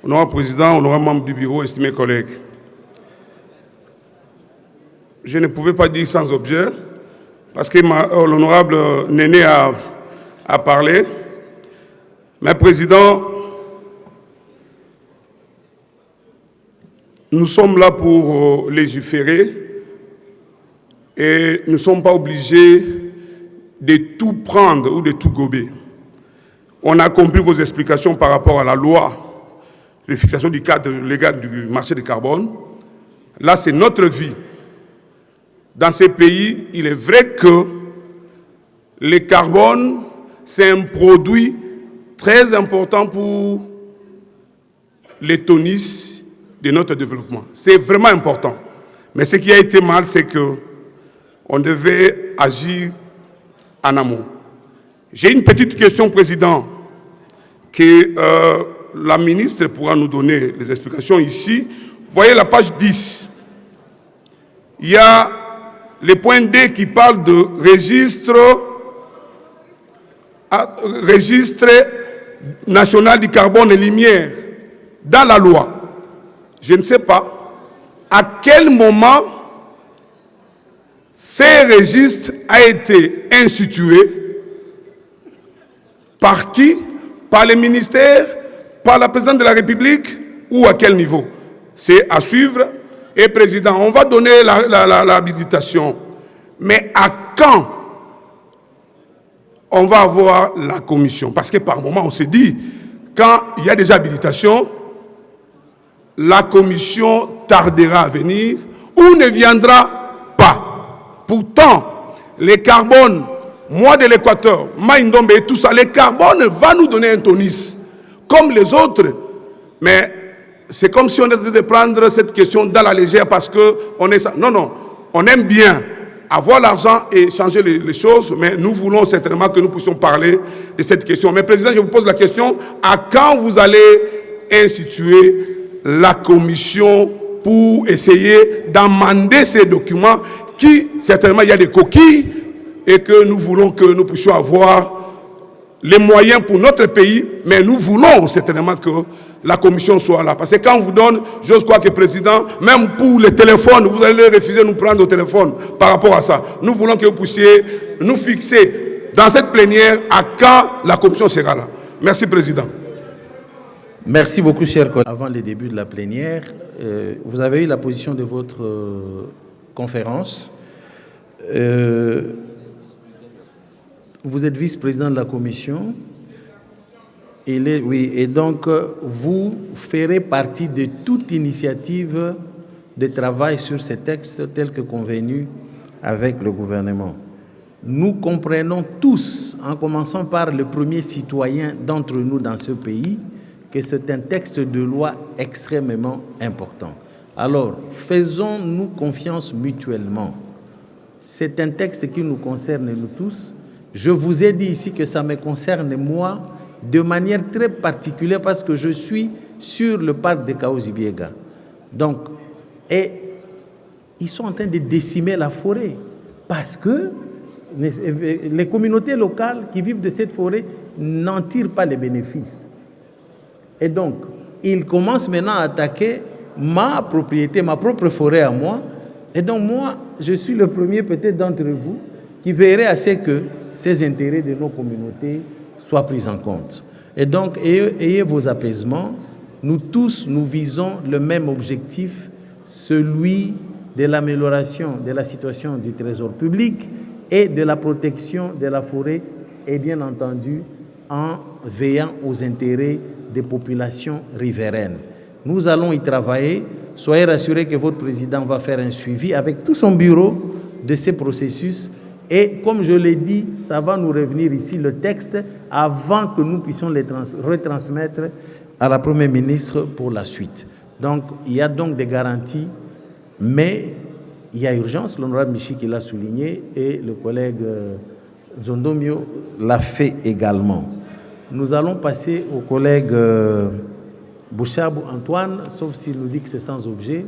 Honorable Président, honorable membre du bureau, estimés collègues, je ne pouvais pas dire sans objet, parce que l'honorable Néné a parlé. Mais Président, nous sommes là pour légiférer et nous ne sommes pas obligés de tout prendre ou de tout gober. On a compris vos explications par rapport à la loi de fixation du cadre légal du marché du carbone. Là, c'est notre vie. Dans ces pays, il est vrai que le carbone, c'est un produit très important pour les tonus de notre développement. C'est vraiment important. Mais ce qui a été mal, c'est qu'on devait agir en amont. J'ai une petite question, Président, que la ministre pourra nous donner les explications ici. Voyez la page 10. Il y a le point D qui parle de registre national du carbone et lumière dans la loi. Je ne sais pas à quel moment ce registre a été institué, par qui, par le ministère, par la présidente de la République ou à quel niveau. C'est à suivre. Et Président, on va donner l'habilitation. Mais à quand on va avoir la commission? Parce que par moment, on s'est dit, quand il y a des habilitations, la commission tardera à venir ou ne viendra pas. Pourtant, les carbones, moi de l'Équateur, Maïndombe et tout ça, les carbones va nous donner un tonus, comme les autres. Mais c'est comme si on était de prendre cette question dans la légère parce qu'on est ça. Non, non, on aime bien avoir l'argent et changer les choses, mais nous voulons certainement que nous puissions parler de cette question. Mais Président, je vous pose la question, à quand vous allez instituer la commission pour essayer d'amender ces documents qui, certainement, il y a des coquilles et que nous voulons que nous puissions avoir les moyens pour notre pays, mais nous voulons certainement que la commission soit là. Parce que quand on vous donne, j'ose croire que Président, même pour le téléphone, vous allez refuser de nous prendre au téléphone par rapport à ça. Nous voulons que vous puissiez nous fixer dans cette plénière à quand la commission sera là. Merci Président. Merci beaucoup, chers collègues. Avant le début de la plénière, vous avez eu la position de votre conférence. Vous êtes vice-président de la commission. Oui, et donc vous ferez partie de toute initiative de travail sur ces textes tels que convenus avec le gouvernement. Nous comprenons tous, en commençant par le premier citoyen d'entre nous dans ce pays, que c'est un texte de loi extrêmement important. Alors, faisons-nous confiance mutuellement. C'est un texte qui nous concerne nous tous. Je vous ai dit ici que ça me concerne moi de manière très particulière parce que je suis sur le parc de Kaozi-Biega. Donc, et ils sont en train de décimer la forêt parce que les communautés locales qui vivent de cette forêt n'en tirent pas les bénéfices. Et donc, ils commencent maintenant à attaquer ma propriété, ma propre forêt à moi. Et donc, moi, je suis le premier peut-être d'entre vous qui verrait à ce que ces intérêts de nos communautés soient pris en compte. Et donc, ayez vos apaisements. Nous tous, nous visons le même objectif, celui de l'amélioration de la situation du trésor public et de la protection de la forêt, et bien entendu, en veillant aux intérêts des populations riveraines. Nous allons y travailler. Soyez rassurés que votre président va faire un suivi avec tout son bureau de ces processus. Et comme je l'ai dit, ça va nous revenir ici, le texte, avant que nous puissions les retransmettre à la Première ministre pour la suite. Donc, il y a donc des garanties, mais il y a urgence. L'honorable Michi qui l'a souligné et le collègue Zondomio l'a fait également. Nous allons passer au collègue Bouchabou Antoine, sauf s'il nous dit que c'est sans objet.